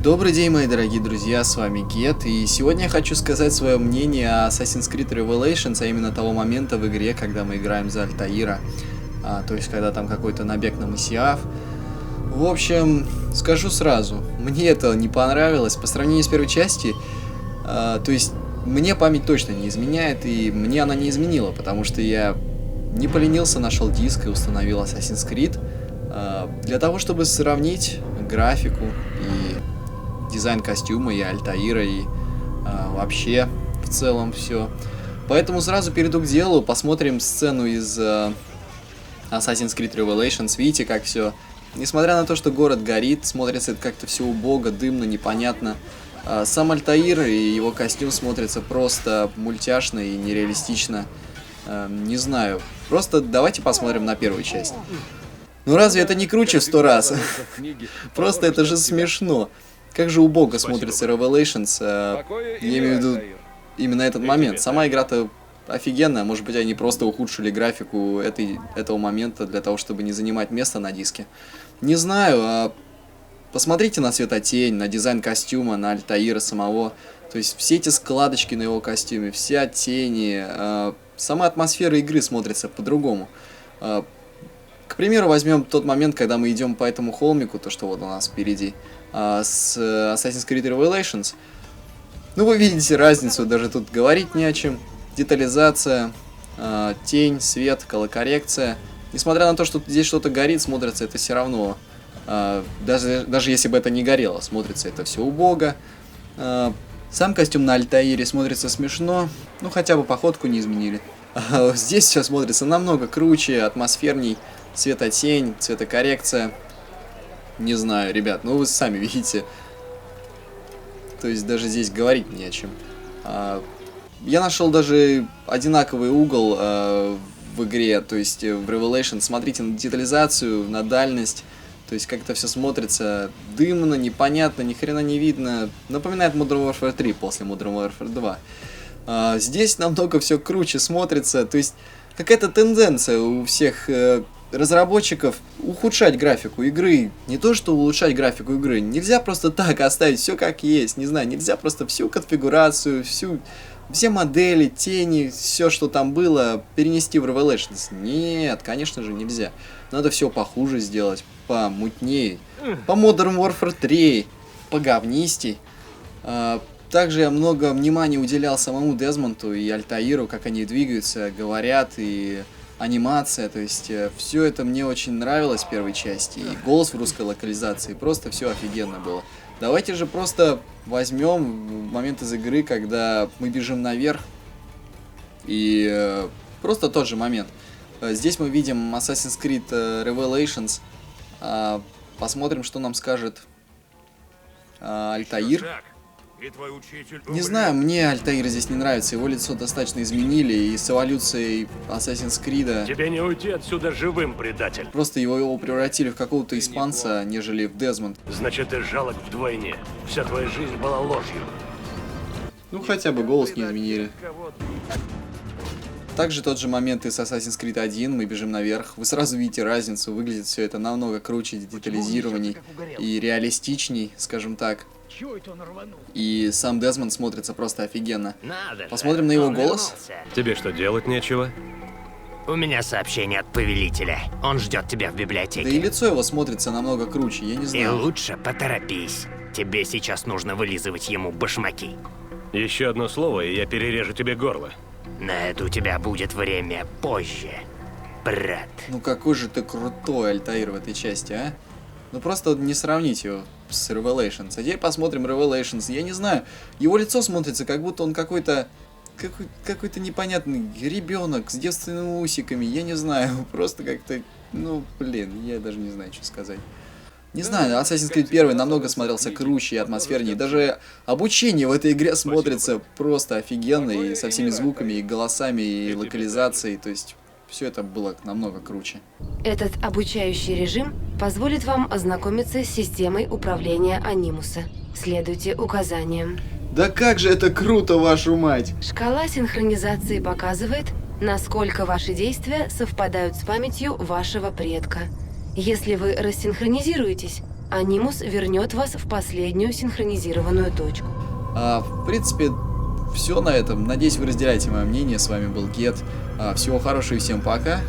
Добрый день, мои дорогие друзья, с вами Гет, и сегодня я хочу сказать свое мнение о Assassin's Creed Revelations, а именно того момента в игре, когда мы играем за Альтаира, то есть когда там какой-то набег на Массиаф. В общем, скажу сразу, мне это не понравилось по сравнению с первой части, то есть мне память точно не изменяет, и мне она не изменила, потому что я не поленился, нашел диск и установил Assassin's Creed для того, чтобы сравнить графику и дизайн костюма, и Альтаира, и вообще в целом все. Поэтому сразу перейду к делу, посмотрим сцену из Assassin's Creed Revelations. Видите, как все, несмотря на то, что город горит, смотрится это как-то все убого, дымно, непонятно. Сам Альтаир и его костюм смотрятся просто мультяшно и нереалистично. Не знаю, просто давайте посмотрим на первую часть. Ну разве это не круче в 100 раз? Просто это же смешно. Как же убого смотрится Revelations, я имею в виду именно этот момент. Сама игра-то офигенная, может быть они просто ухудшили графику этого момента для того, чтобы не занимать место на диске. Не знаю, посмотрите на цветотень, на дизайн костюма, на Альтаира самого. То есть все эти складочки на его костюме, все оттени, сама атмосфера игры смотрится по-другому. К примеру, возьмем тот момент, когда мы идем по этому холмику, то, что вот у нас впереди, с Assassin's Creed Revelations. Ну, вы видите разницу, даже тут говорить не о чем. Детализация, тень, свет, колоркоррекция. Несмотря на то, что здесь что-то горит, смотрится это все равно. Даже если бы это не горело, смотрится это все убого. Сам костюм на Альтаире смотрится смешно, ну хотя бы походку не изменили. Здесь все смотрится намного круче, атмосферней. Цветотень, цветокоррекция. Не знаю, ребят, ну вы сами видите. То есть даже здесь говорить не о чем. Я нашел даже одинаковый угол в игре, то есть в Revelation. Смотрите на детализацию, на дальность. То есть как это все смотрится дымно, непонятно, ни хрена не видно. Напоминает Modern Warfare 3 после Modern Warfare 2. Здесь намного все круче смотрится. То есть какая-то тенденция у всех разработчиков ухудшать графику игры. Не то, что улучшать графику игры. Нельзя просто так оставить все как есть. Не знаю, нельзя просто всю конфигурацию, все модели, тени, все, что там было, перенести в Revelations. Нет, конечно же, нельзя. Надо все похуже сделать, помутнее. По Modern Warfare 3, поговнистей. Также я много внимания уделял самому Дезмонду и Альтаиру, как они двигаются, говорят, и анимация, то есть все это мне очень нравилось в первой части, и голос в русской локализации, просто все офигенно было. Давайте же просто возьмем момент из игры, когда мы бежим наверх, и просто тот же момент. Здесь мы видим Assassin's Creed Revelations, посмотрим, что нам скажет Альтаир. Не знаю, мне Альтаир здесь не нравится, его лицо достаточно изменили, и с эволюцией Assassin's Creed... Тебе не уйти отсюда живым, предатель. Просто его превратили в какого-то испанца, нежели в Дезмонд. Значит, ты жалок вдвойне. Вся твоя жизнь была ложью. Ну, хотя бы голос не изменили. Также тот же момент из Assassin's Creed 1, мы бежим наверх. Вы сразу видите разницу, выглядит все это намного круче, детализированней и реалистичней, скажем так. И сам Дезмонд смотрится просто офигенно. Посмотрим на его голос. Тебе что, делать нечего? У меня сообщение от повелителя. Он ждет тебя в библиотеке. Да и лицо его смотрится намного круче, я не И знаю. лучше поторопись. Тебе сейчас нужно вылизывать ему башмаки. Еще одно слово, и я перережу тебе горло. На это у тебя будет время позже, брат. Ну какой же ты крутой Альтаир в этой части, а? Ну просто не сравнить его с Revelations. А теперь посмотрим Revelations. Я не знаю, его лицо смотрится, как будто он какой-то непонятный ребенок с девственными усиками. Я не знаю, просто как-то, ну блин, я даже не знаю, что сказать. Не знаю, Assassin's Creed 1 намного смотрелся круче и атмосфернее. Даже обучение в этой игре смотрится просто офигенно, и со всеми звуками, и голосами, и локализацией. То есть все это было намного круче. Этот обучающий режим позволит вам ознакомиться с системой управления Анимуса. Следуйте указаниям. Да как же это круто, вашу мать! Шкала синхронизации показывает, насколько ваши действия совпадают с памятью вашего предка. Если вы рассинхронизируетесь, Анимус вернет вас в последнюю синхронизированную точку. В принципе, все на этом. Надеюсь, вы разделяете мое мнение. С вами был Гет. Всего хорошего и всем пока.